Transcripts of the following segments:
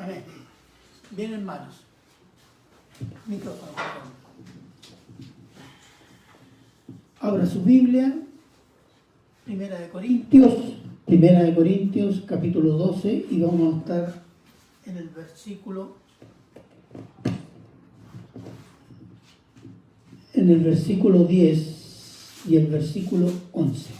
Amén. Bien, hermanos. Micrófono, por favor. Abra su Biblia, Primera de Corintios, capítulo 12, y vamos a estar en el versículo 10 y el versículo 11.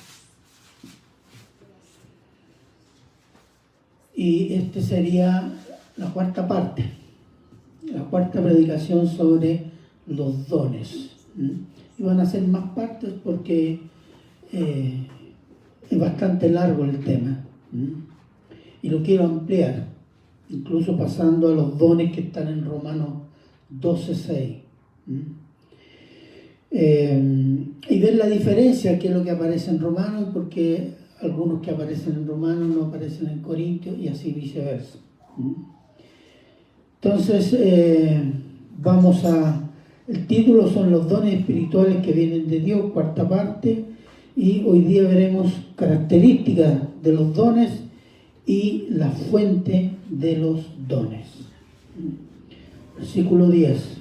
Y este sería la cuarta parte, la cuarta predicación sobre los dones. Y van a ser más partes porque es bastante largo el tema. Y lo quiero ampliar, incluso pasando a los dones que están en Romanos 12:6. Y ver la diferencia, que es lo que aparece en Romanos, porque algunos que aparecen en Romanos no aparecen en Corintios y así viceversa. Entonces, el título son los dones espirituales que vienen de Dios, cuarta parte, y hoy día veremos características de los dones y la fuente de los dones. Versículo 10.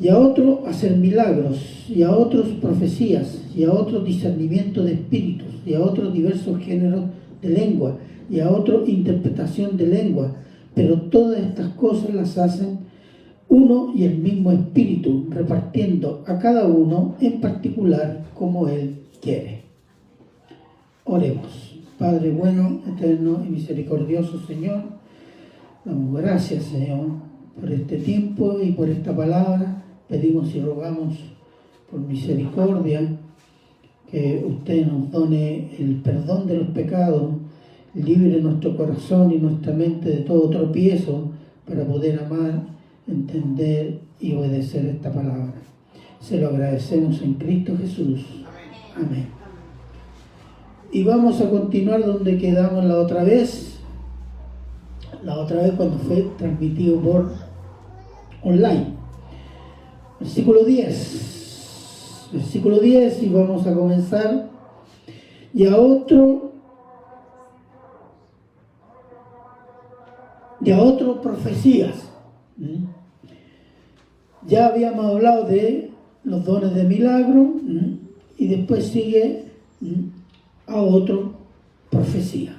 Y a otros hacer milagros, y a otros profecías, y a otros discernimiento de espíritus, y a otros diversos géneros de lengua, y a otros interpretación de lengua. Pero todas estas cosas las hacen uno y el mismo Espíritu, repartiendo a cada uno en particular como Él quiere. Oremos. Padre bueno, eterno y misericordioso Señor, damos gracias, Señor, por este tiempo y por esta palabra. Pedimos y rogamos por misericordia que usted nos done el perdón de los pecados, libre nuestro corazón y nuestra mente de todo tropiezo para poder amar, entender y obedecer esta palabra. Se lo agradecemos en Cristo Jesús. Amén. Y vamos a continuar donde quedamos la otra vez cuando fue transmitido por online. Versículo 10, y vamos a comenzar. Y a otro profecías. Ya habíamos hablado de los dones de milagro, y después sigue a otro profecía.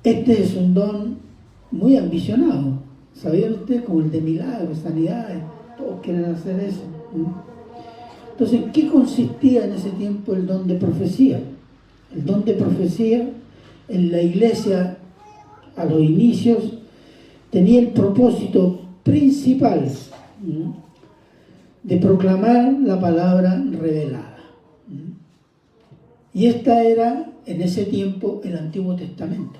Este es un don muy ambicionado. ¿Sabían ustedes? Como el de milagros, sanidades, todos quieren hacer eso. Entonces, ¿en qué consistía en ese tiempo el don de profecía? El don de profecía en la iglesia a los inicios tenía el propósito principal de proclamar la palabra revelada. Y esta era en ese tiempo el Antiguo Testamento.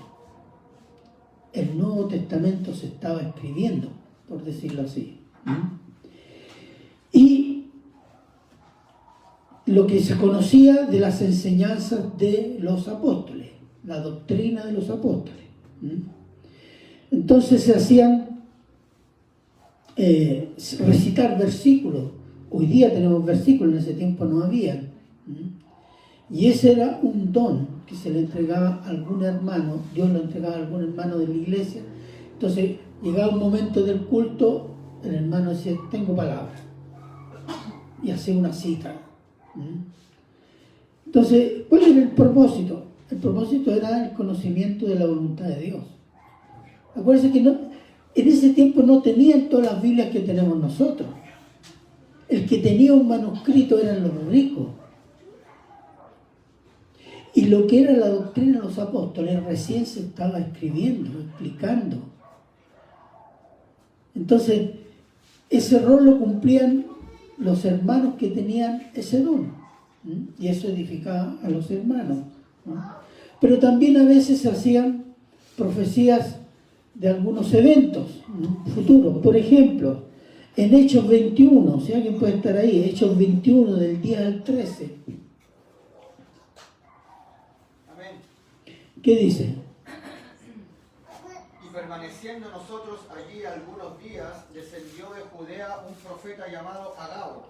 El Nuevo Testamento se estaba escribiendo, por decirlo así. Y lo que se conocía de las enseñanzas de los apóstoles, la doctrina de los apóstoles. Entonces se hacían recitar versículos. Hoy día tenemos versículos, en ese tiempo no había. Y ese era un don que se le entregaba a algún hermano. Dios lo entregaba a algún hermano de la iglesia. Entonces llegaba un momento del culto, el hermano decía: tengo palabra, y hacía una cita. Entonces, ¿cuál era el propósito? El propósito era el conocimiento de la voluntad de Dios. Acuérdense que en ese tiempo no tenían todas las Biblias que tenemos nosotros. El que tenía un manuscrito eran los ricos. Y lo que era la doctrina de los apóstoles recién se estaba escribiendo, explicando. Entonces, ese rol lo cumplían los hermanos que tenían ese don. Y eso edificaba a los hermanos. Pero también a veces se hacían profecías de algunos eventos futuros. Por ejemplo, en Hechos 21, si alguien puede estar ahí, Hechos 21 del 10 al 13. Amén. ¿Qué dice? Y permaneciendo nosotros allí algunos días, descendió de Judea un profeta llamado Agabo,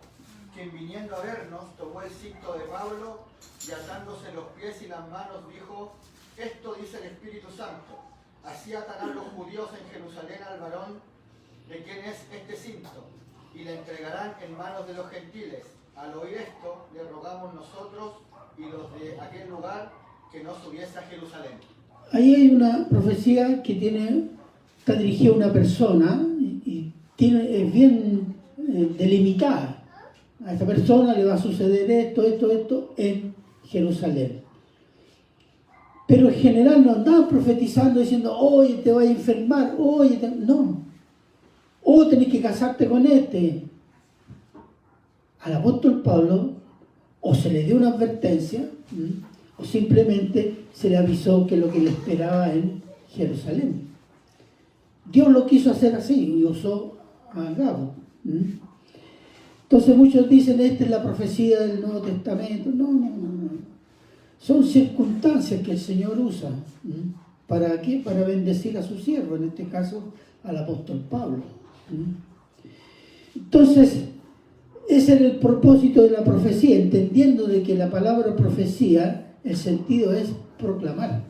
quien viniendo a vernos tomó el cinto de Pablo y atándose los pies y las manos dijo: esto dice el Espíritu Santo, así atarán los judíos en Jerusalén al varón de quien es este cinto, y le entregarán en manos de los gentiles. Al oír esto, le rogamos nosotros y los de aquel lugar que no subiese a Jerusalén. Ahí hay una profecía que está dirigida a una persona y es bien delimitada. A esta persona le va a suceder esto en Jerusalén. Pero en general no andaban profetizando diciendo: oye, te vas a enfermar, no. O tenés que casarte con este. Al apóstol Pablo o se le dio una advertencia, o simplemente se le avisó que lo que le esperaba en Jerusalén. Dios lo quiso hacer así y usó a Agabo. Entonces muchos dicen: esta es la profecía del Nuevo Testamento. No. Son circunstancias que el Señor usa. ¿Para qué? Para bendecir a su siervo, en este caso al apóstol Pablo. Entonces, ese era el propósito de la profecía, entendiendo de que la palabra profecía, el sentido es proclamar.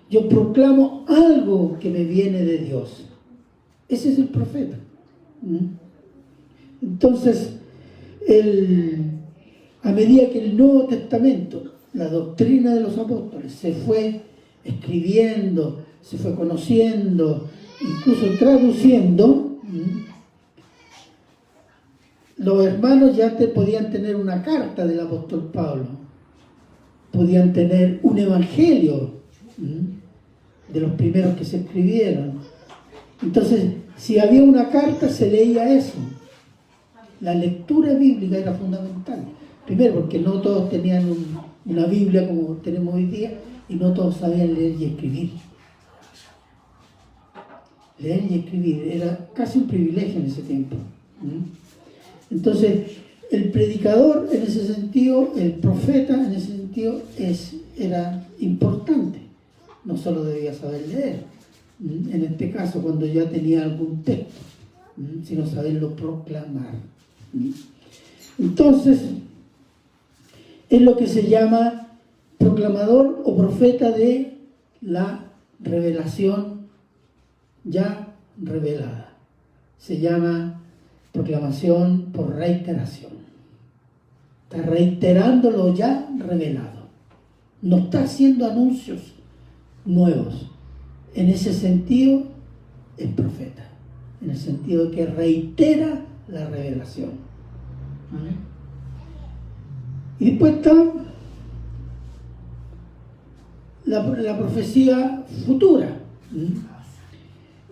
Yo proclamo algo que me viene de Dios. Ese es el profeta. Entonces, a medida que el Nuevo Testamento, la doctrina de los apóstoles, se fue escribiendo, se fue conociendo, incluso traduciendo, los hermanos ya podían tener una carta del apóstol Pablo, podían tener un evangelio de los primeros que se escribieron. Entonces, si había una carta, se leía eso. La lectura bíblica era fundamental. Primero, porque no todos tenían una Biblia como tenemos hoy día, y no todos sabían leer y escribir. Leer y escribir era casi un privilegio en ese tiempo. Entonces, el predicador en ese sentido, el profeta en ese sentido, era importante. No solo debía saber leer, en este caso cuando ya tenía algún texto, sino saberlo proclamar. Entonces, es lo que se llama proclamador o profeta de la revelación ya revelada. Se llama proclamación por reiteración. Está reiterando lo ya revelado. No está haciendo anuncios nuevos. En ese sentido es profeta. En el sentido de que reitera la revelación. Y después está la profecía futura.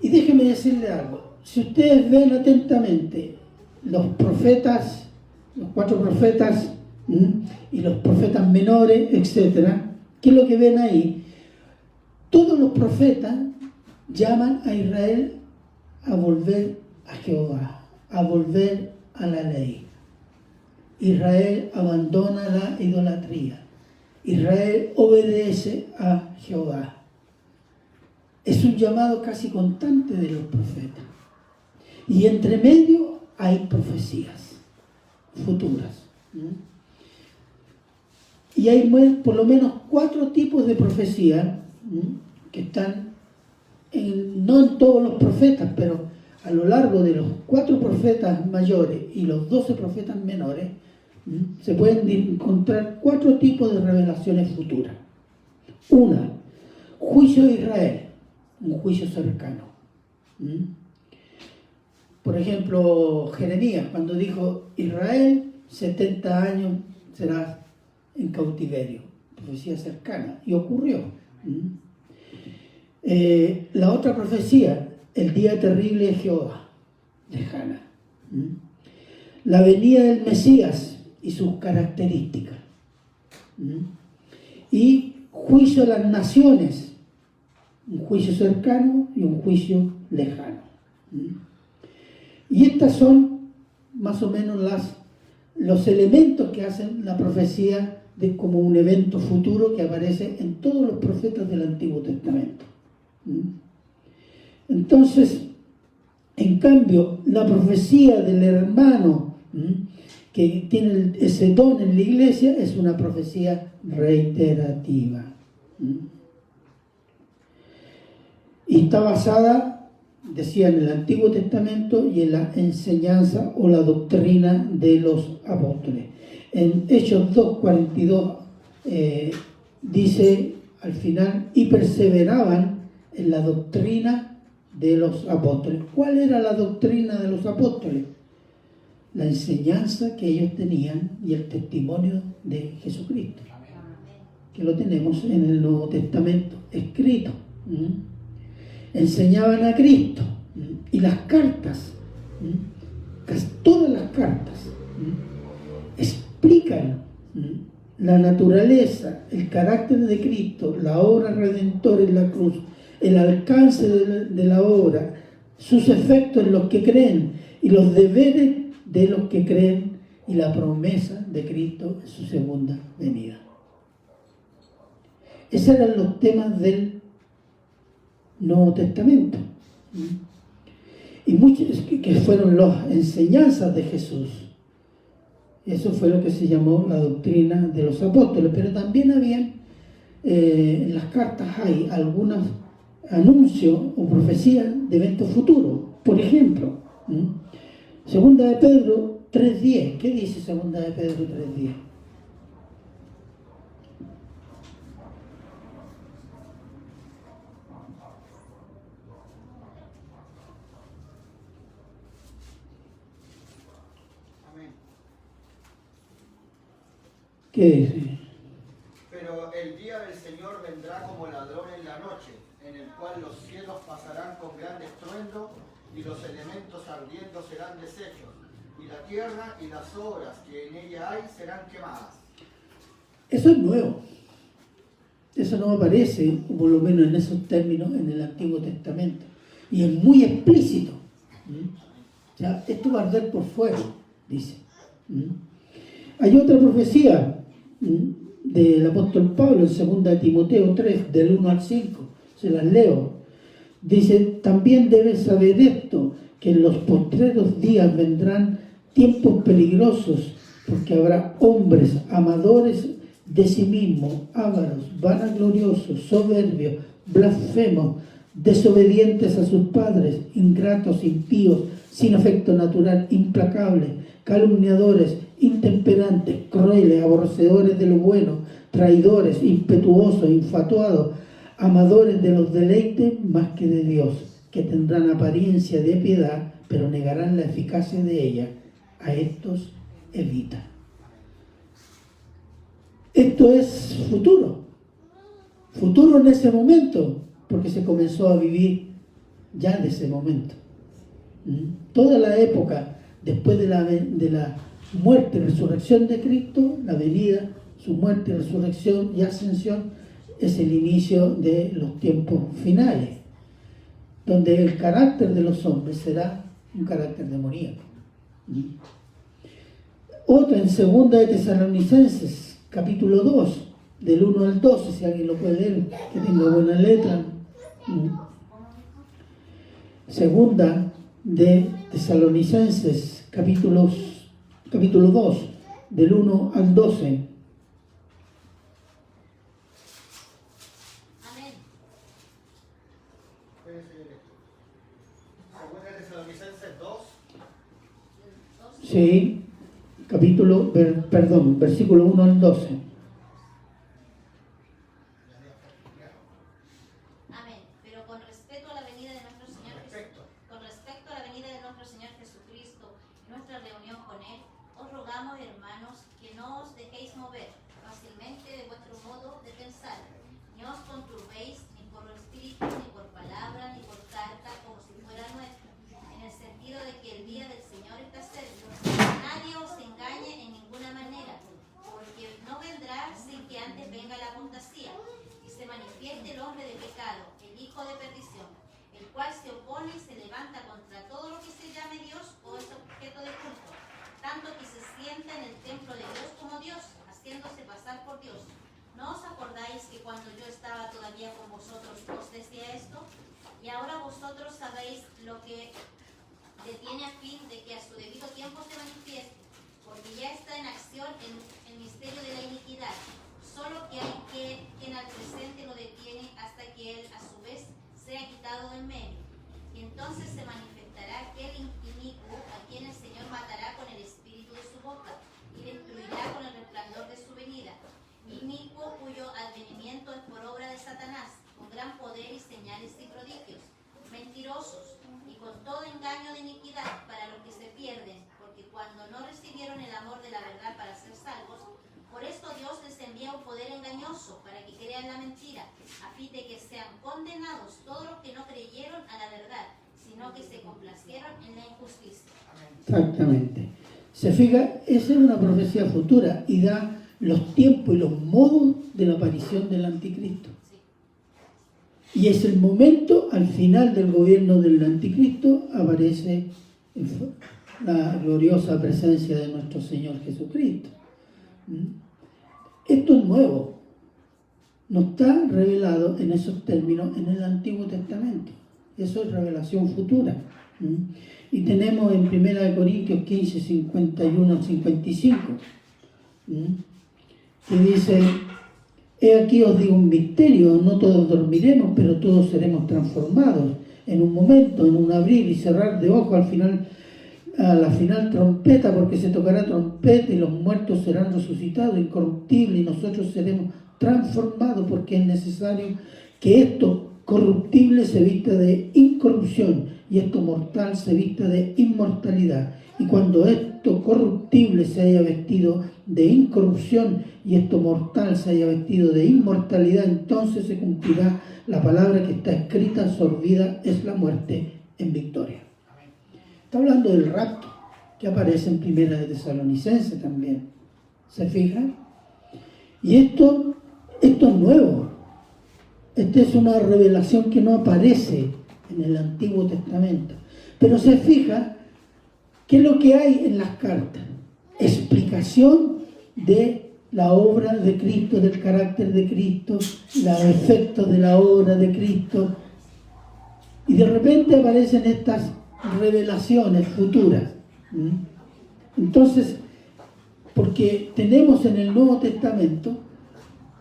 Y déjeme decirle algo. Si ustedes ven atentamente los profetas, los 4 profetas y los profetas menores, etc., ¿qué es lo que ven ahí? Todos los profetas llaman a Israel a volver a Jehová, a volver a la ley. Israel abandona la idolatría. Israel obedece a Jehová. Es un llamado casi constante de los profetas. Y entre medio hay profecías futuras. Y hay por lo menos 4 tipos de profecía que están, no en todos los profetas, pero a lo largo de los 4 profetas mayores y los 12 profetas menores, se pueden encontrar 4 tipos de revelaciones futuras. Una, juicio de Israel, un juicio cercano. Por ejemplo, Jeremías, cuando dijo: Israel, 70 años será en cautiverio. Profecía cercana. Y ocurrió. La otra profecía, el día terrible de Jehová, lejana. La venida del Mesías y sus características. Y juicio de las naciones, un juicio cercano y un juicio lejano. Y estas son más o menos los elementos que hacen la profecía de como un evento futuro que aparece en todos los profetas del Antiguo Testamento. Entonces, en cambio, la profecía del hermano que tiene ese don en la iglesia, es una profecía reiterativa. Y está basada, decía, en el Antiguo Testamento y en la enseñanza o la doctrina de los apóstoles. En Hechos 2:42 dice al final, y perseveraban en la doctrina de los apóstoles. ¿Cuál era la doctrina de los apóstoles? La enseñanza que ellos tenían y el testimonio de Jesucristo, que lo tenemos en el Nuevo Testamento escrito. Enseñaban a Cristo, y las cartas, casi todas las cartas, explican la naturaleza, el carácter de Cristo, la obra redentora en la cruz, el alcance de la obra, sus efectos en los que creen y los deberes de los que creen y la promesa de Cristo en su segunda venida. Esos eran los temas del Nuevo Testamento. Y muchos que fueron las enseñanzas de Jesús. Eso fue lo que se llamó la doctrina de los apóstoles. Pero también había, en las cartas hay algunos anuncios o profecías de eventos futuros. Por ejemplo, Segunda de Pedro 3:10. ¿Qué dice Segunda de Pedro 3:10? ¿Qué dice? Pero el día del Señor vendrá como ladrón en la noche, en el cual los cielos pasarán con gran estruendo, y los elementos ardiendo serán deshechos, y la tierra y las obras que en ella hay serán quemadas. Eso es nuevo. Eso no aparece, por lo menos en esos términos, en el Antiguo Testamento. Y es muy explícito. O sea, esto va a arder por fuego, dice. Hay otra profecía del apóstol Pablo en 2 Timoteo 3, del 1 al 5. Se las leo. Dice, también debes saber esto, que en los postreros días vendrán tiempos peligrosos, porque habrá hombres amadores de sí mismos, ávaros, vanagloriosos, soberbios, blasfemos, desobedientes a sus padres, ingratos, impíos, sin afecto natural, implacables, calumniadores, intemperantes, crueles, aborrecedores de lo bueno, traidores, impetuosos, infatuados, amadores de los deleites más que de Dios, que tendrán apariencia de piedad, pero negarán la eficacia de ella. A estos evita. Esto es futuro. Futuro en ese momento, porque se comenzó a vivir ya de ese momento. Toda la época después de la muerte y resurrección de Cristo, la venida, su muerte, resurrección y ascensión, es el inicio de los tiempos finales, donde el carácter de los hombres será un carácter demoníaco. Otra en 2 de Tesalonicenses, capítulo 2, del 1 al 12, si alguien lo puede leer, que tenga buena letra. Segunda de Tesalonicenses, capítulo 2, del 1 al 12. Sí, versículo 1 al 12. Amén. Pero con respecto a la venida de nuestro Señor Jesucristo y nuestra reunión con Él, os rogamos, hermanos, que no os dejéis mover fácilmente de vuestro modo de pensar, ni os conturbéis ni por espíritu, ni por palabra, ni por carta, como si fuera nuestra, en el sentido de que el día del Señor está cerca. Nadie os engañe en ninguna manera, porque no vendrá sin que antes venga la apostasía y se manifieste el hombre de pecado, el hijo de perdición, el cual se opone y se levanta contra todo lo que se llame Dios o es objeto de culto, tanto que se sienta en el templo de Dios como Dios, haciéndose pasar por Dios. ¿No os acordáis que cuando yo estaba todavía con vosotros os decía esto? Y ahora vosotros sabéis lo que detiene a fin de que a su debido tiempo se manifieste, porque ya está en acción el misterio de la iniquidad, solo que hay quien al presente lo detiene hasta que él a su vez sea quitado del medio. Y entonces se manifestará aquel inicuo a quien el Señor matará con el espíritu de su boca y destruirá con el resplandor de su venida. Inicuo cuyo advenimiento es por obra de Satanás, con gran poder y señales y prodigios, mentirosos y con todo engaño de iniquidad para los que se pierden, porque cuando no recibieron el amor de la verdad para ser salvos, por esto Dios les envía un poder engañoso para que crean la mentira, a fin de que sean condenados todos los que no creyeron a la verdad, sino que se complacieron en la injusticia. Exactamente. Se fija, esa es una profecía futura y da los tiempos y los modos de la aparición del anticristo. Y es el momento, al final del gobierno del anticristo, aparece la gloriosa presencia de nuestro Señor Jesucristo. Esto es nuevo, no está revelado en esos términos en el Antiguo Testamento. Eso es revelación futura. Y tenemos en 1 Corintios 15, 51 al 55, que dice: he aquí os digo un misterio, no todos dormiremos, pero todos seremos transformados en un momento, en un abrir y cerrar de ojos, a la final trompeta, porque se tocará trompeta y los muertos serán resucitados incorruptibles y nosotros seremos transformados, porque es necesario que esto corruptible se vista de incorrupción y esto mortal se vista de inmortalidad. Y cuando esto corruptible se haya vestido de incorrupción y esto mortal se haya vestido de inmortalidad, entonces se cumplirá la palabra que está escrita: sorbida es la muerte en victoria. Está hablando del rapto, que aparece en Primera de Tesalonicenses también. ¿Se fijan? Y esto es nuevo. Esta es una revelación que no aparece en el Antiguo Testamento. Pero se fija, ¿qué es lo que hay en las cartas? Explicación de la obra de Cristo, del carácter de Cristo, los efectos de la obra de Cristo. Y de repente aparecen estas revelaciones futuras. Entonces, porque tenemos en el Nuevo Testamento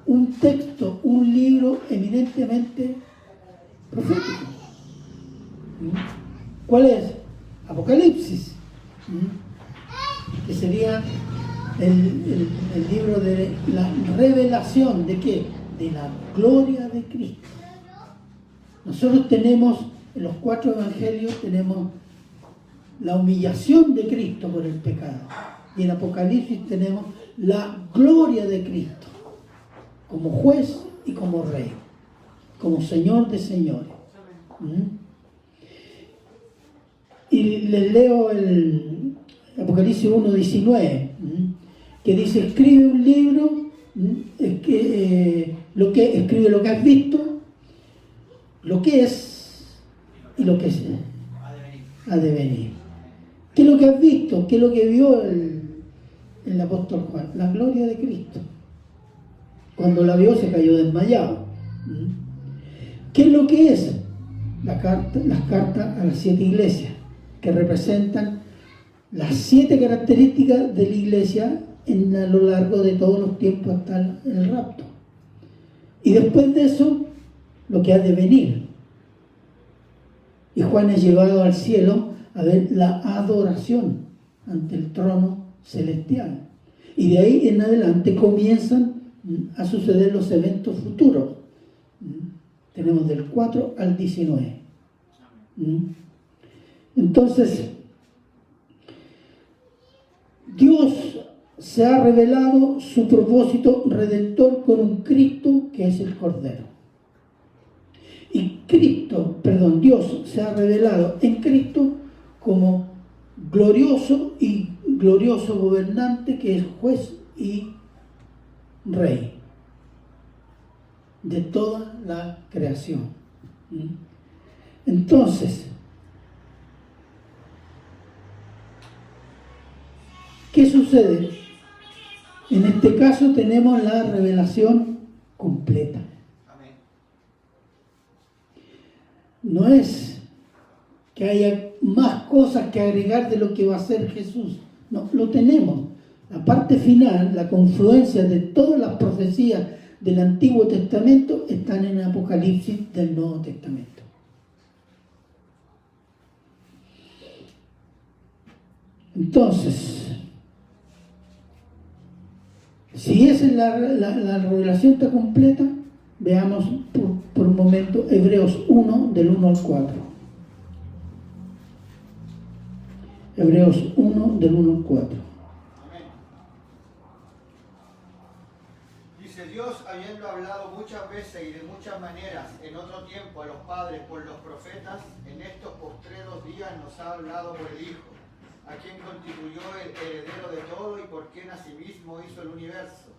un texto, un libro eminentemente profético. ¿Cuál es? Apocalipsis, que sería el libro de la revelación ¿de qué? De la gloria de Cristo. Nosotros tenemos en los 4 evangelios tenemos la humillación de Cristo por el pecado, y en Apocalipsis tenemos la gloria de Cristo como juez y como rey, como Señor de señores. Y les leo el Apocalipsis 1:19, que dice: escribe un libro, escribe lo que has visto, lo que es y lo que ha de venir. ¿Qué es lo que has visto? ¿Qué es lo que vio el apóstol Juan? La gloria de Cristo. Cuando la vio se cayó desmayado. ¿Qué es lo que es? Las cartas a las 7 iglesias, que representan las 7 características de la iglesia a lo largo de todos los tiempos hasta el rapto. Y después de eso, lo que ha de venir. Y Juan es llevado al cielo a ver la adoración ante el trono celestial. Y de ahí en adelante comienzan a suceder los eventos futuros. Tenemos del 4 al 19. Entonces, Dios se ha revelado su propósito redentor con un Cristo que es el Cordero. Y Dios se ha revelado en Cristo como glorioso gobernante, que es juez y rey de toda la creación. Entonces, ¿qué sucede? En este caso tenemos la revelación completa. No es que haya más cosas que agregar de lo que va a ser Jesús. No, lo tenemos. La parte final, la confluencia de todas las profecías del Antiguo Testamento están en Apocalipsis del Nuevo Testamento. Entonces, si esa es la revelación está completa, veamos por un momento Hebreos 1, del 1 al 4. Hebreos 1, del 1 al 4. Amén. Dice Dios, habiendo hablado muchas veces y de muchas maneras en otro tiempo a los padres por los profetas, en estos postreros días nos ha hablado por el Hijo, a quien constituyó el heredero de todo y por quien asimismo hizo el universo,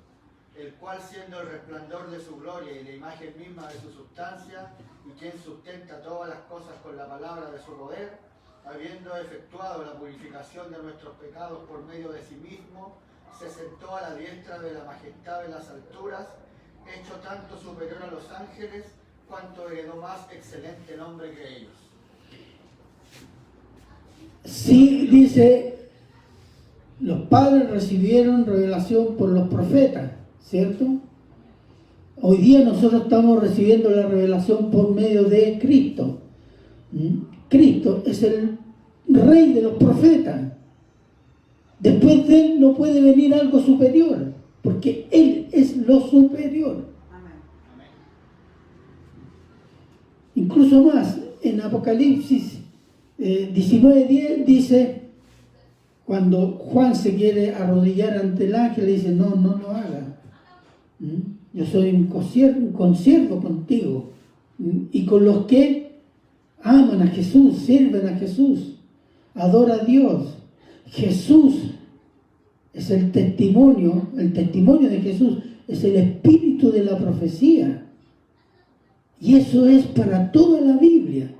el cual siendo el resplandor de su gloria y la imagen misma de su sustancia, y quien sustenta todas las cosas con la palabra de su poder, habiendo efectuado la purificación de nuestros pecados por medio de sí mismo, se sentó a la diestra de la majestad de las alturas, hecho tanto superior a los ángeles, cuanto heredó más excelente nombre que ellos. Sí, dice, los padres recibieron revelación por los profetas, ¿cierto? Hoy día nosotros estamos recibiendo la revelación por medio de Cristo. Cristo es el rey de los profetas. Después de él no puede venir algo superior, porque él es lo superior. Amén. Incluso más, en Apocalipsis 19:10 dice, cuando Juan se quiere arrodillar ante el ángel, le dice, no lo haga. Yo soy un consiervo contigo. Y con los que aman a Jesús, sirven a Jesús, adora a Dios. Jesús es el testimonio de Jesús es el espíritu de la profecía. Y eso es para toda la Biblia.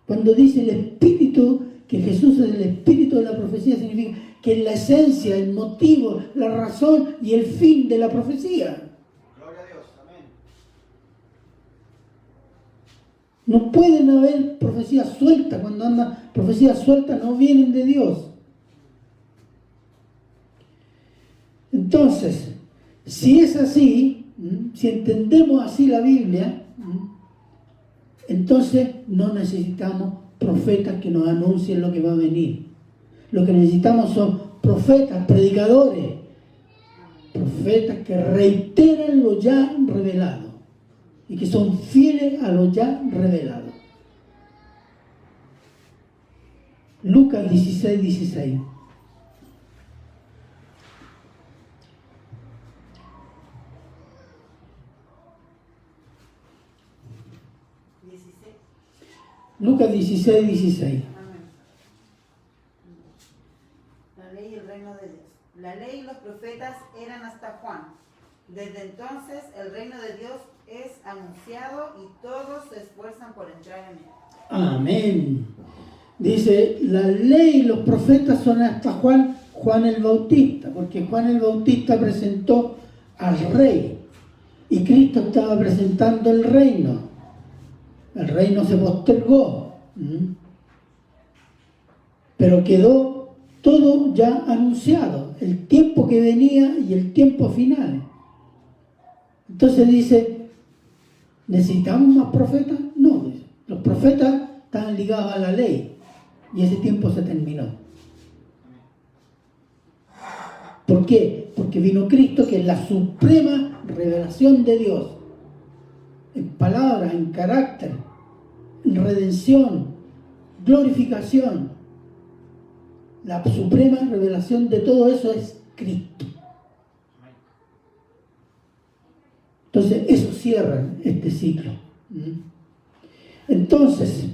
Cuando dice el espíritu, que Jesús es el espíritu de la profecía, significa que es la esencia, el motivo, la razón y el fin de la profecía. Gloria a Dios, amén. No pueden haber profecías sueltas. Cuando andan profecías sueltas no vienen de Dios. Entonces, si es así, si entendemos así la Biblia, entonces no necesitamos profetas que nos anuncien lo que va a venir. Lo que necesitamos son profetas, predicadores, profetas que reiteran lo ya revelado y que son fieles a lo ya revelado. Lucas 16:16. Lucas 16:16. Amén. La ley y el reino de Dios. La ley y los profetas eran hasta Juan. Desde entonces el reino de Dios es anunciado y todos se esfuerzan por entrar en él. Amén. Dice, la ley y los profetas son hasta Juan el Bautista, porque Juan el Bautista presentó al rey y Cristo estaba presentando el reino. El reino se postergó, pero quedó todo ya anunciado, el tiempo que venía y el tiempo final. Entonces dice, ¿necesitamos más profetas? No, dice. Los profetas estaban ligados a la ley y ese tiempo se terminó. ¿Por qué? Porque vino Cristo, que es la suprema revelación de Dios, en palabra, en carácter, en redención, glorificación. La suprema revelación de todo eso es Cristo. Entonces, eso cierra este ciclo. Entonces,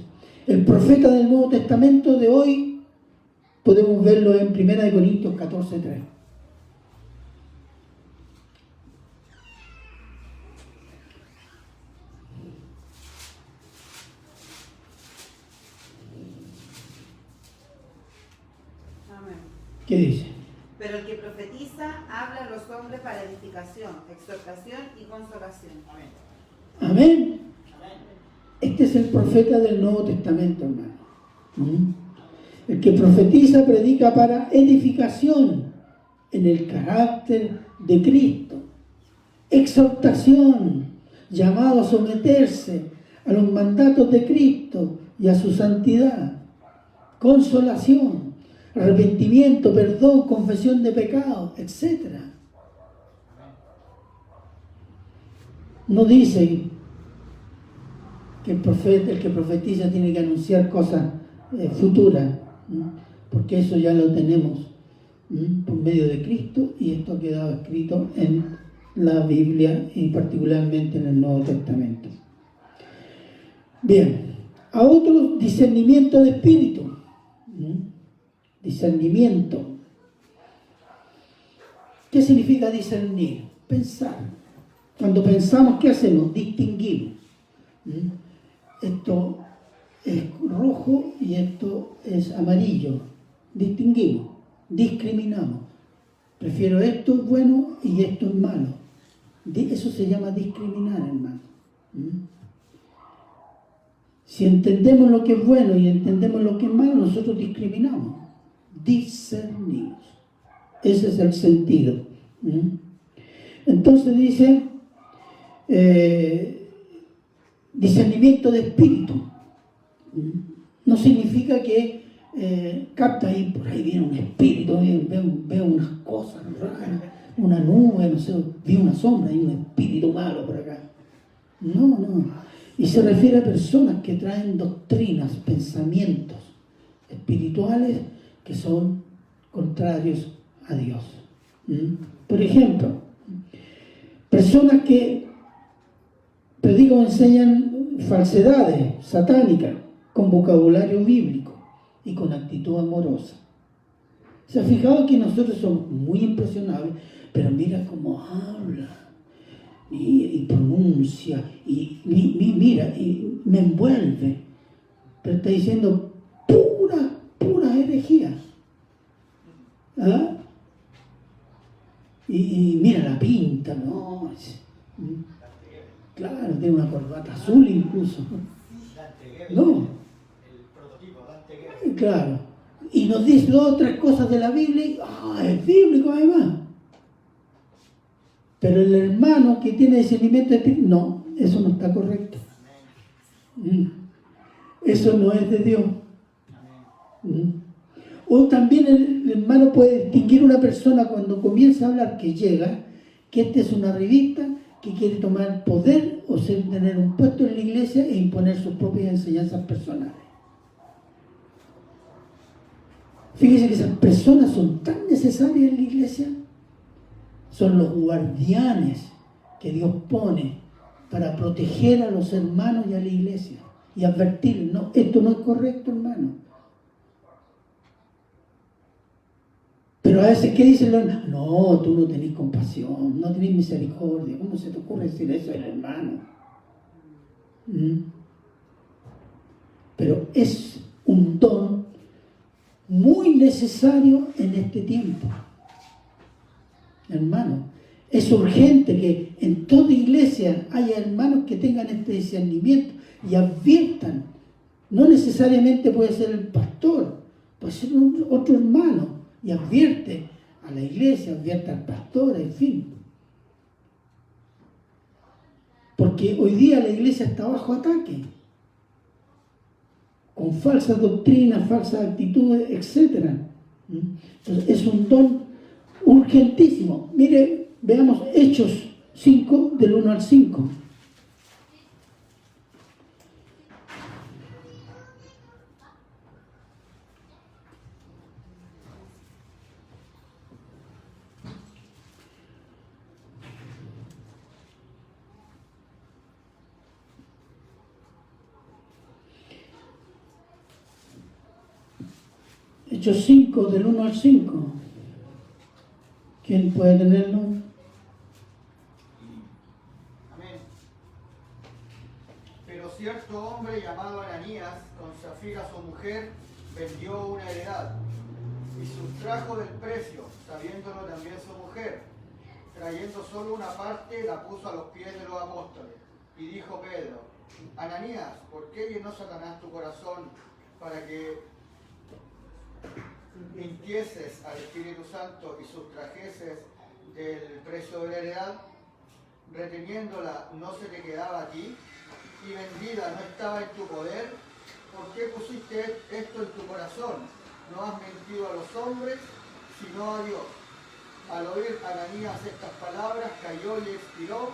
el profeta del Nuevo Testamento de hoy podemos verlo en 1 Corintios 14:3. ¿Qué dice? Pero el que profetiza habla a los hombres para edificación, exhortación y consolación. Amén. Amén. Este es el profeta del Nuevo Testamento, hermano. El que profetiza predica para edificación, en el carácter de Cristo. Exhortación, llamado a someterse a los mandatos de Cristo y a su santidad. Consolación, arrepentimiento, perdón, confesión de pecados, etc. No dice que el que profetiza tiene que anunciar cosas futuras, ¿no? Porque eso ya lo tenemos, ¿no? Por medio de Cristo, y esto ha quedado escrito en la Biblia y particularmente en el Nuevo Testamento. Bien, a otro, discernimiento de espíritu, ¿no? Discernimiento. ¿Qué significa discernir? Pensar. Cuando pensamos, ¿qué hacemos? Distinguimos. Esto es rojo y esto es amarillo. Distinguimos, discriminamos. Prefiero esto es bueno y esto es malo. Eso se llama discriminar, hermano. Si entendemos lo que es bueno y entendemos lo que es malo, nosotros discriminamos. Discernimos. Ese es el sentido. Entonces dice discernimiento de espíritu. No significa que capta ahí, por ahí viene un espíritu, veo unas cosas raras, una nube, no sé, vi una sombra y un espíritu malo por acá. No. Y se refiere a personas que traen doctrinas, pensamientos espirituales que son contrarios a Dios. Por ejemplo, personas que predican o enseñan falsedades satánicas con vocabulario bíblico y con actitud amorosa. ¿Se ha fijado que nosotros somos muy impresionables? Pero mira cómo habla y pronuncia y mira y me envuelve. Pero está diciendo pura herejía. ¿Ah? Y mira la pinta, ¿no? Claro, tiene una corbata azul incluso. No. Claro. Y nos dice otras cosas de la Biblia y es bíblico además. Pero el hermano que tiene discernimiento de espíritu, no, eso no está correcto. Eso no es de Dios. O también el hermano puede distinguir una persona cuando comienza a hablar que llega, que esta es una revista que quiere tomar poder o tener un puesto en la iglesia e imponer sus propias enseñanzas personales. Fíjense que esas personas son tan necesarias en la iglesia, son los guardianes que Dios pone para proteger a los hermanos y a la iglesia y advertirles, no, esto no es correcto, hermano. Pero a veces, ¿qué dicen los hermanos? No, tú no tenés compasión, no tenés misericordia. ¿Cómo se te ocurre decir eso al hermano? Pero es un don muy necesario en este tiempo. Hermano, es urgente que en toda iglesia haya hermanos que tengan este discernimiento y adviertan. No necesariamente puede ser el pastor, puede ser otro hermano. Y advierte a la iglesia, advierte al pastor, en fin. Porque hoy día la iglesia está bajo ataque, con falsas doctrinas, falsas actitudes, etc. Entonces es un don urgentísimo. Mire, veamos Hechos 5, del 1 al 5. Hechos 5, del 1 al 5. ¿Quién puede tenerlo? Amén. Pero cierto hombre llamado Ananías, con Safira su mujer, vendió una heredad y sustrajo del precio, sabiéndolo también su mujer. Trayendo solo una parte, la puso a los pies de los apóstoles. Y dijo Pedro: Ananías, ¿por qué llenó Satanás tu corazón para que mintieses al Espíritu Santo y sustrajeses del precio de la heredad, reteniéndola no se te quedaba a ti, y vendida no estaba en tu poder, ¿por qué pusiste esto en tu corazón? No has mentido a los hombres, sino a Dios. Al oír Ananías estas palabras, cayó y expiró,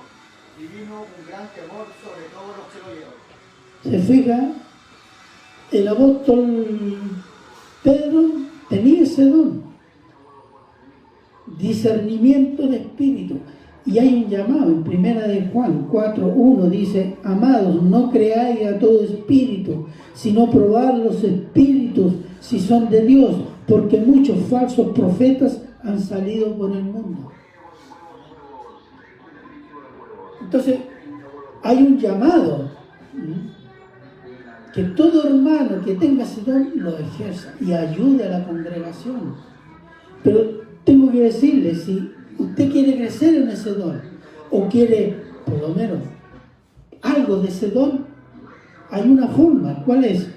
y vino un gran temor sobre todos los que lo oyeron. Se fija, el apóstol Pedro tenía ese don, discernimiento de espíritu. Y hay un llamado en 1 de Juan 4:1, dice: amados, no creáis a todo espíritu, sino probad los espíritus si son de Dios, porque muchos falsos profetas han salido por el mundo. Entonces, hay un llamado, que todo hermano que tenga ese don lo ejerza y ayude a la congregación. Pero tengo que decirle, si usted quiere crecer en ese don, o quiere por lo menos algo de ese don, hay una forma. ¿Cuál es?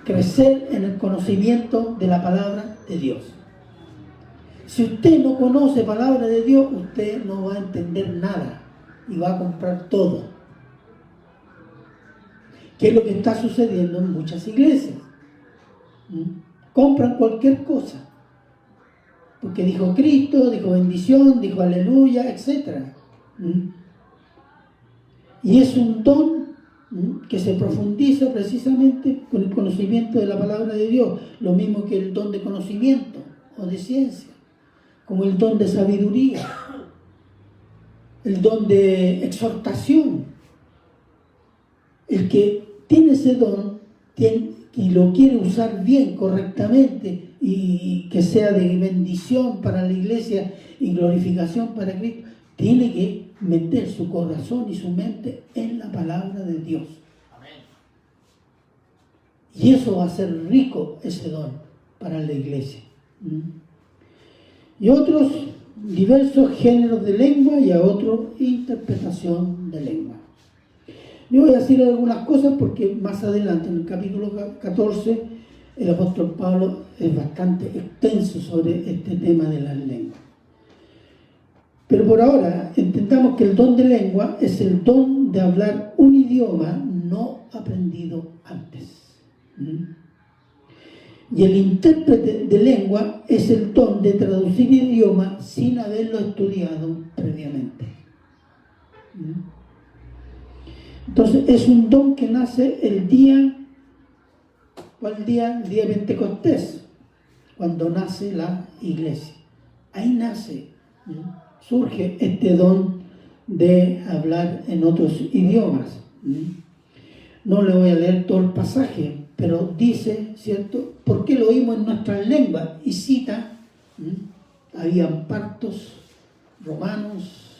Crecer en el conocimiento de la palabra de Dios. Si usted no conoce palabra de Dios, usted no va a entender nada y va a comprar todo. ¿Qué es lo que está sucediendo en muchas iglesias? Compran cualquier cosa. Porque dijo Cristo, dijo bendición, dijo aleluya, etc. Y es un don que se profundiza precisamente con el conocimiento de la palabra de Dios. Lo mismo que el don de conocimiento o de ciencia, como el don de sabiduría, el don de exhortación. El que tiene ese don y lo quiere usar bien, correctamente, y que sea de bendición para la iglesia y glorificación para Cristo, tiene que meter su corazón y su mente en la palabra de Dios. Amén. Y eso va a ser rico, ese don, para la iglesia. Y otros diversos géneros de lengua, y a otros interpretación de lengua. Yo voy a decir algunas cosas porque más adelante, en el capítulo 14, el apóstol Pablo es bastante extenso sobre este tema de las lenguas. Pero por ahora, entendamos que el don de lengua es el don de hablar un idioma no aprendido antes. Y el intérprete de lengua es el don de traducir idioma sin haberlo estudiado previamente. Entonces es un don que nace el día, ¿cuál día? El día de Pentecostés, cuando nace la iglesia. Ahí nace, surge este don de hablar en otros idiomas. No le voy a leer todo el pasaje, pero dice, ¿cierto? ¿Por qué lo oímos en nuestras lenguas? Y cita, habían partos, romanos,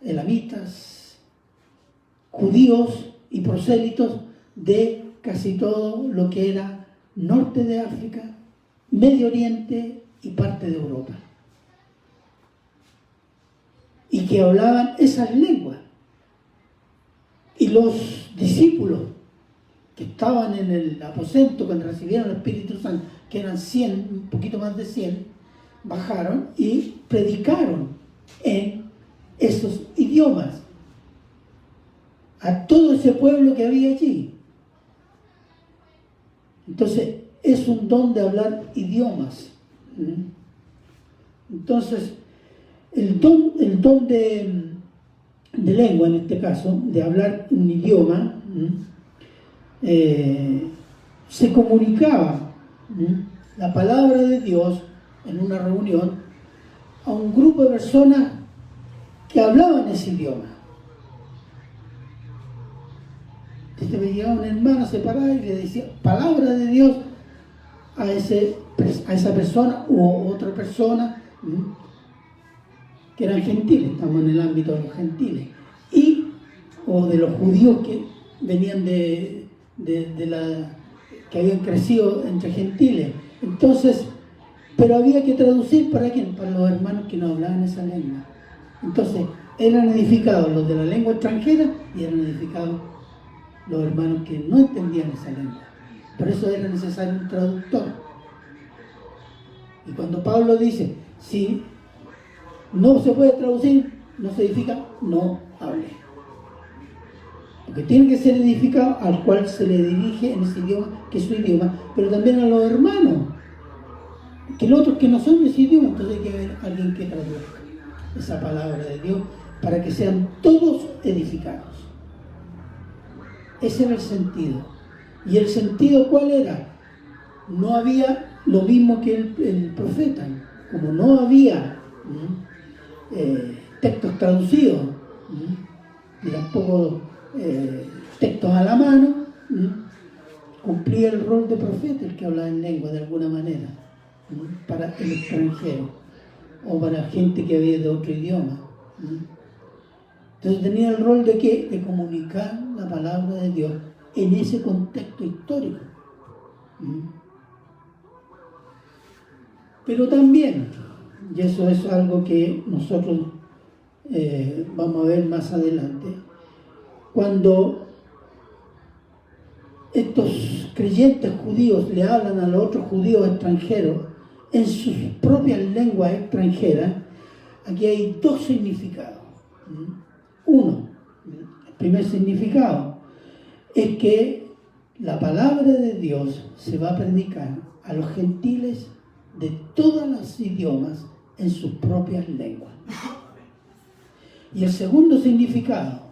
elamitas, judíos y prosélitos de casi todo lo que era norte de África, Medio Oriente y parte de Europa. Y que hablaban esas lenguas. Y los discípulos que estaban en el aposento cuando recibieron el Espíritu Santo, que eran 100, un poquito más de 100, bajaron y predicaron en esos idiomas a todo ese pueblo que había allí. Entonces, es un don de hablar idiomas. Entonces, el don de lengua, en este caso, de hablar un idioma, se comunicaba la palabra de Dios en una reunión a un grupo de personas que hablaban ese idioma. Entonces me llegaba un hermano separado y le decía palabra de Dios a esa persona u otra persona que eran gentiles. Estamos en el ámbito de los gentiles o de los judíos que venían que habían crecido entre gentiles. Entonces, pero había que traducir ¿para quién? Para los hermanos que no hablaban esa lengua. Entonces eran edificados los de la lengua extranjera y eran edificados los hermanos que no entendían esa lengua. Por eso era necesario un traductor. Y cuando Pablo dice, si no se puede traducir, no se edifica, no hable. Porque tiene que ser edificado al cual se le dirige en ese idioma, que es su idioma, pero también a los hermanos, que los otros que no son de ese idioma. Entonces hay que haber alguien que traduzca esa palabra de Dios para que sean todos edificados. Ese era el sentido. ¿Y el sentido cuál era? No había lo mismo que el profeta. Como no había textos traducidos, y tampoco textos a la mano, cumplía el rol de profeta el que hablaba en lengua de alguna manera, para el extranjero o para gente que había de otro idioma. Entonces tenía el rol de ¿qué? De comunicar la palabra de Dios en ese contexto histórico. Pero también, y eso es algo que nosotros vamos a ver más adelante, cuando estos creyentes judíos le hablan a los otros judíos extranjeros en sus propias lenguas extranjeras, aquí hay dos significados. Uno, el primer significado es que la palabra de Dios se va a predicar a los gentiles de todos los idiomas en sus propias lenguas. Y el segundo significado,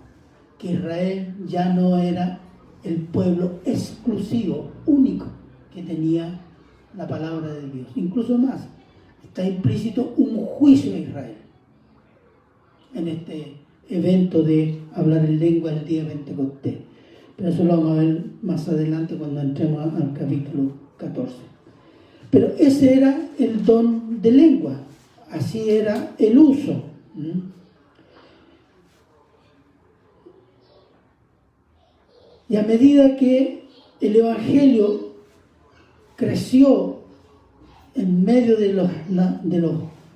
que Israel ya no era el pueblo exclusivo, único, que tenía la palabra de Dios. Incluso más, está implícito un juicio a Israel en este evento de hablar en lengua el día de Pentecostés. Pero eso lo vamos a ver más adelante cuando entremos al capítulo 14. Pero ese era el don de lengua, así era el uso. Y a medida que el Evangelio creció en medio de los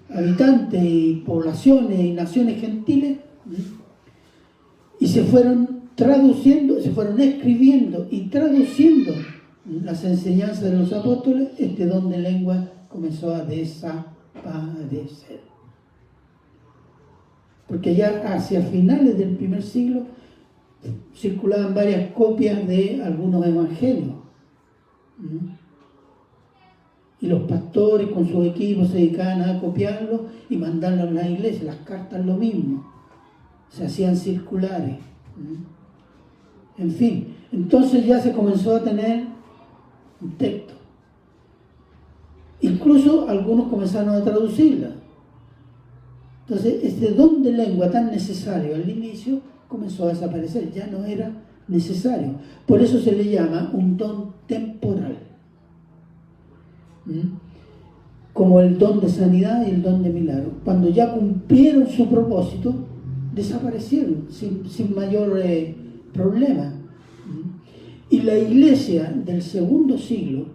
habitantes y poblaciones y naciones gentiles, y se fueron traduciendo, se fueron escribiendo y traduciendo las enseñanzas de los apóstoles, este don de lengua comenzó a desaparecer. Porque ya hacia finales del primer siglo circulaban varias copias de algunos evangelios. Y los pastores con sus equipos se dedicaban a copiarlos y mandarlos a las iglesias. Las cartas lo mismo. Se hacían circulares. En fin, entonces ya se comenzó a tener un texto. Incluso algunos comenzaron a traducirla. Entonces, este don de lengua tan necesario al inicio comenzó a desaparecer, ya no era necesario. Por eso se le llama un don temporal. Como el don de sanidad y el don de milagro. Cuando ya cumplieron su propósito, desaparecieron sin mayor problema. Y la iglesia del segundo siglo,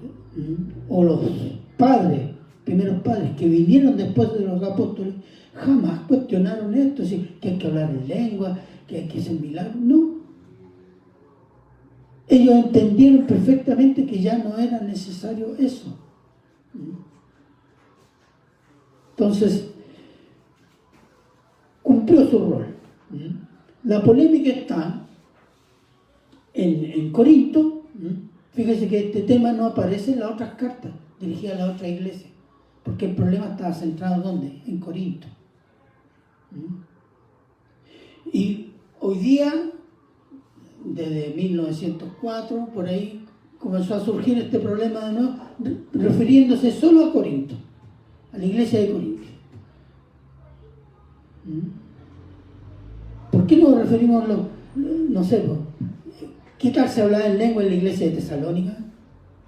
o los primeros padres que vinieron después de los apóstoles, jamás cuestionaron esto, que hay que hablar en lengua, que hay que hacer milagros. No. Ellos entendieron perfectamente que ya no era necesario eso. Entonces, cumplió su rol. La polémica está en Corinto. Fíjese que este tema no aparece en las otras cartas dirigidas a la otra iglesia, porque el problema estaba centrado ¿dónde? En Corinto. Y hoy día, desde 1904, por ahí, comenzó a surgir este problema de nuevo, refiriéndose solo a Corinto, a la iglesia de Corinto. ¿Por qué nos referimos, no sé, qué tal se hablaba en lengua en la iglesia de Tesalónica,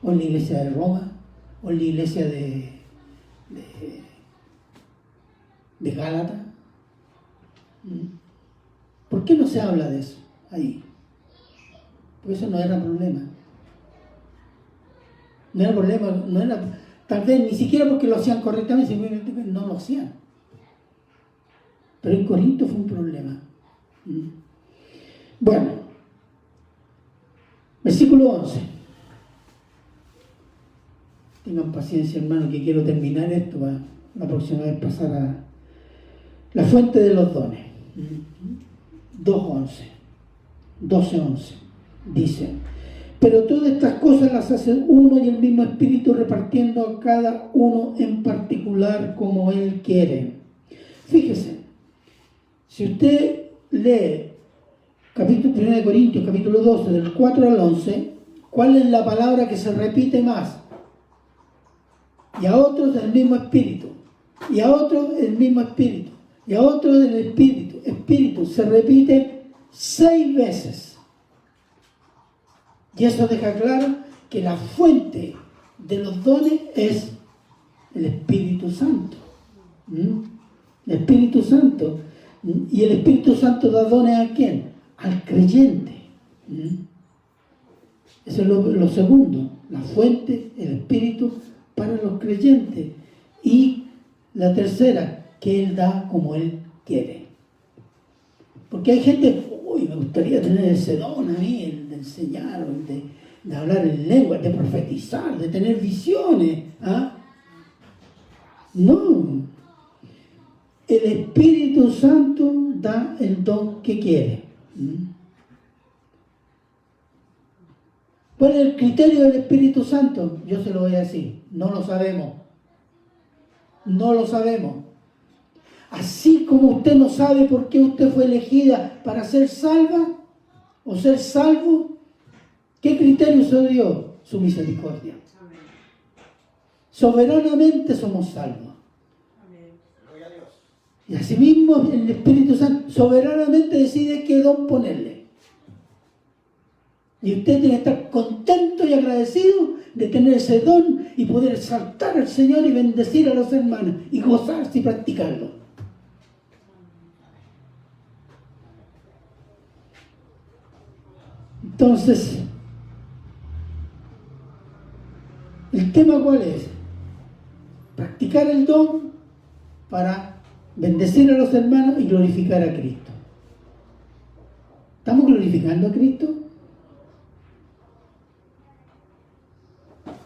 o en la iglesia de Roma, o en la iglesia de Gálata? ¿Por qué no se habla de eso ahí? Porque eso no era problema. No era problema, no era, tal vez ni siquiera porque lo hacían correctamente, simplemente no lo hacían. Pero en Corinto fue un problema. Bueno, versículo 11. Tengan paciencia, hermano, que quiero terminar esto para la próxima vez pasar a la fuente de los dones. 2:11, 12:11, dice: pero todas estas cosas las hace uno y el mismo Espíritu, repartiendo a cada uno en particular como Él quiere. Fíjese, si usted lee 1 Corintios, capítulo 12, del 4 al 11, ¿cuál es la palabra que se repite más? Y a otros el mismo Espíritu, y a otros el mismo Espíritu, y a otros el Espíritu. Espíritu se repite 6 veces. Y eso deja claro que la fuente de los dones es el Espíritu Santo. El Espíritu Santo. Y el Espíritu Santo da dones ¿a quién? Al creyente. Eso es lo segundo. La fuente, el Espíritu para los creyentes. Y la tercera, que Él da como Él quiere. Porque hay gente, me gustaría tener ese don a mí, el de enseñar, el de hablar en lengua, de profetizar, de tener visiones. No. El Espíritu Santo da el don que quiere. ¿Cuál es el criterio del Espíritu Santo? Yo se lo voy a decir. No lo sabemos. No lo sabemos. Así como usted no sabe por qué usted fue elegida para ser salva o ser salvo, ¿qué criterio se dio? Su misericordia. Amén. Soberanamente somos salvos. Amén. Gloria a Dios. Y asimismo el Espíritu Santo soberanamente decide qué don ponerle. Y usted tiene que estar contento y agradecido de tener ese don y poder exaltar al Señor y bendecir a los hermanos y gozarse y practicarlo. Entonces, ¿el tema cuál es? Practicar el don para bendecir a los hermanos y glorificar a Cristo. ¿Estamos glorificando a Cristo?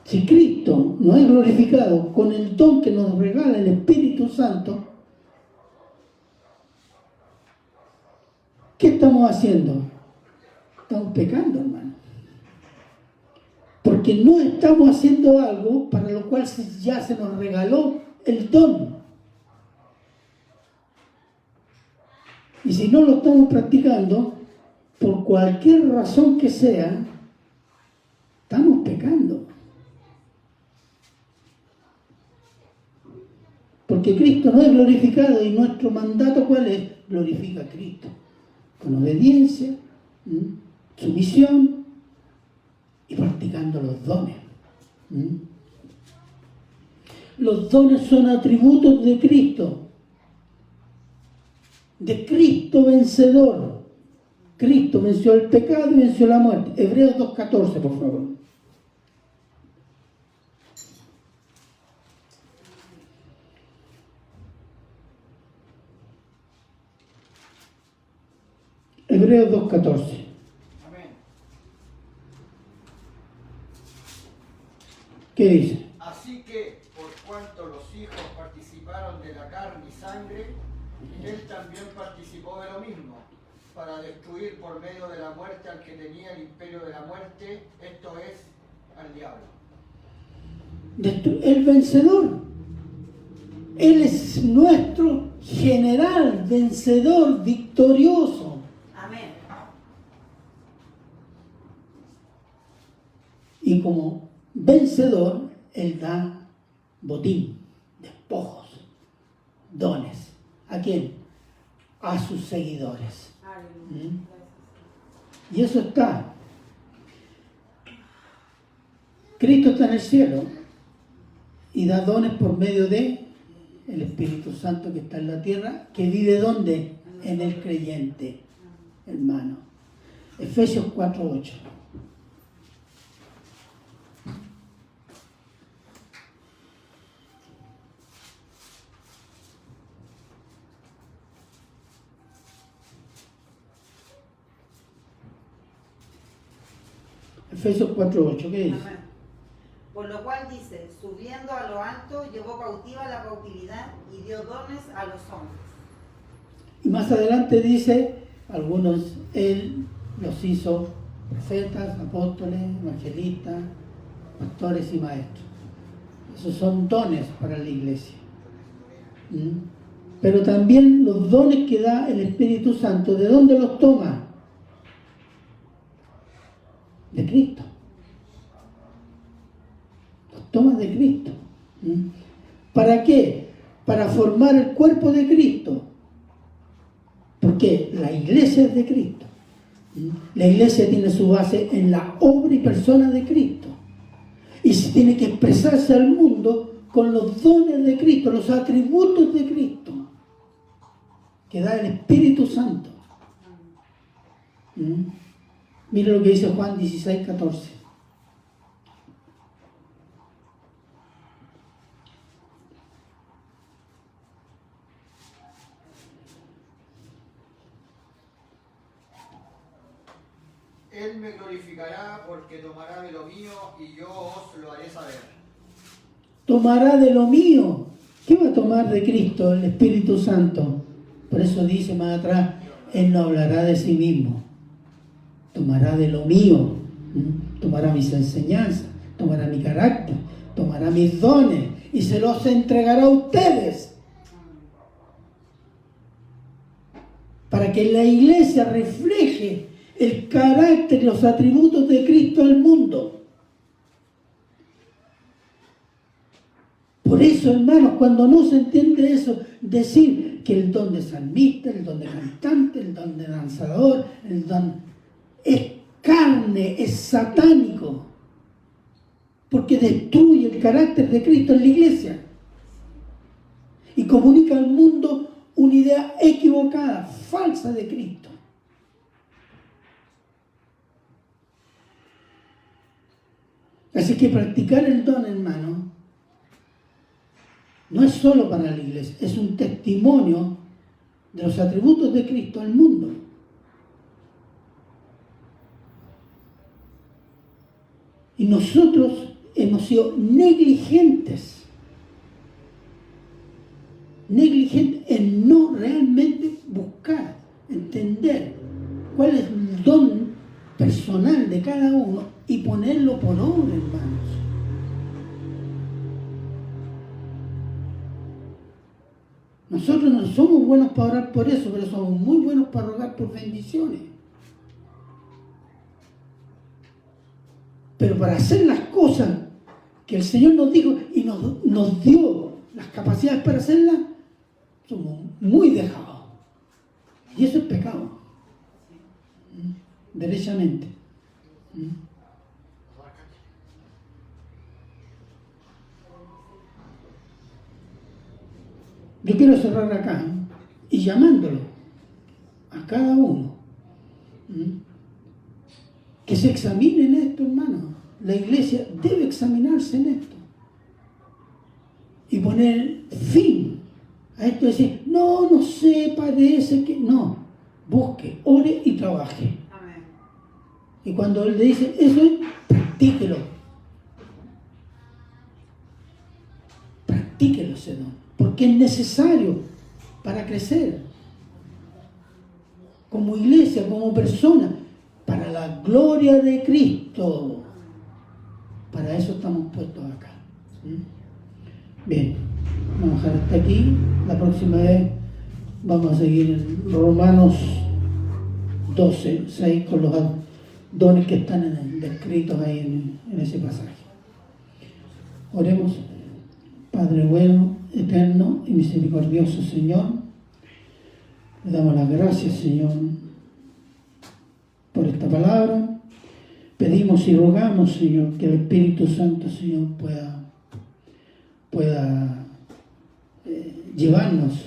Si Cristo no es glorificado con el don que nos regala el Espíritu Santo, ¿qué estamos haciendo? Estamos pecando, hermano. Porque no estamos haciendo algo para lo cual ya se nos regaló el don. Y si no lo estamos practicando, por cualquier razón que sea, estamos pecando. Porque Cristo no es glorificado y nuestro mandato ¿cuál es? Glorifica a Cristo. Con obediencia, sumisión y practicando los dones. Los dones son atributos de Cristo vencedor. Cristo venció el pecado y venció la muerte. Hebreos 2:14, por favor. Hebreos 2:14. Amén. ¿Qué dice? Así que, por cuanto los hijos participaron de la carne y sangre, Él también participó de lo mismo, para destruir por medio de la muerte al que tenía el imperio de la muerte, esto es, al diablo. El vencedor. Él es nuestro general, vencedor, victorioso. Amén. Y como vencedor, Él da botín, despojos, dones. ¿A quién? A sus seguidores. Aleluya. Y eso está. Cristo está en el cielo y da dones por medio de el Espíritu Santo que está en la tierra, que vive ¿dónde? En el creyente, hermano. Efesios 4:8. Efesios 4:8, ¿qué dice? Amén. Por lo cual dice, subiendo a lo alto, llevó cautiva la cautividad y dio dones a los hombres. Y más adelante dice, algunos Él los hizo profetas, apóstoles, evangelistas, pastores y maestros. Esos son dones para la iglesia. Pero también los dones que da el Espíritu Santo, ¿de dónde los toma? De Cristo. Los toma de Cristo. ¿Para qué? Para formar el cuerpo de Cristo. Porque la iglesia es de Cristo. La iglesia tiene su base en la obra y persona de Cristo. Y se tiene que expresarse al mundo con los dones de Cristo, los atributos de Cristo, que da el Espíritu Santo. Mira lo que dice Juan 16:14. Él me glorificará porque tomará de lo mío y yo os lo haré saber. Tomará de lo mío. ¿Qué va a tomar de Cristo el Espíritu Santo? Por eso dice más atrás, Él no hablará de sí mismo. Tomará de lo mío. Tomará mis enseñanzas, tomará mi carácter, tomará mis dones y se los entregará a ustedes. Para que la iglesia refleje el carácter y los atributos de Cristo al mundo. Por eso, hermanos, cuando no se entiende eso, decir que el don de salmista, el don de cantante, el don de danzador, el don es carne, es satánico, porque destruye el carácter de Cristo en la iglesia y comunica al mundo una idea equivocada, falsa de Cristo. Así que practicar el don, hermano, no es solo para la iglesia, es un testimonio de los atributos de Cristo al mundo. Y nosotros hemos sido negligentes en no realmente buscar, entender cuál es el don personal de cada uno y ponerlo por obra, hermanos. Nosotros no somos buenos para orar por eso, pero somos muy buenos para rogar por bendiciones. Pero para hacer las cosas que el Señor nos dijo y nos dio las capacidades para hacerlas, somos muy dejados. Y eso es pecado. Derechamente. Yo quiero cerrar acá y llamándolo a cada uno que se examine en esto, hermano. La iglesia debe examinarse en esto y poner fin a esto, decir, no sé, parece que no, busque, ore y trabaje. Amén. Y cuando él le dice eso, practíquelo ese don, porque es necesario para crecer como iglesia, como persona, para la gloria de Cristo. Para eso estamos puestos acá. Bien, vamos a dejar hasta aquí. La próxima vez vamos a seguir en Romanos 12, 6, con los dones que están descritos ahí en ese pasaje. Oremos. Padre bueno, eterno y misericordioso Señor, le damos las gracias, Señor, por esta palabra. Pedimos y rogamos, Señor, que el Espíritu Santo, Señor, pueda llevarnos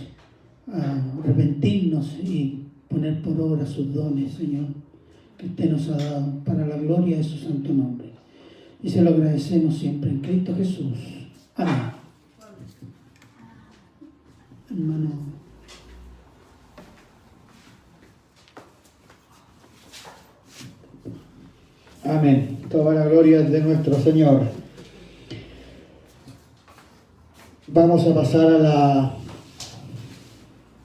a arrepentirnos y poner por obra sus dones, Señor, que usted nos ha dado para la gloria de su santo nombre. Y se lo agradecemos siempre en Cristo Jesús. Amén. Hermano. Amén. Toda la gloria es de nuestro Señor. Vamos a pasar a la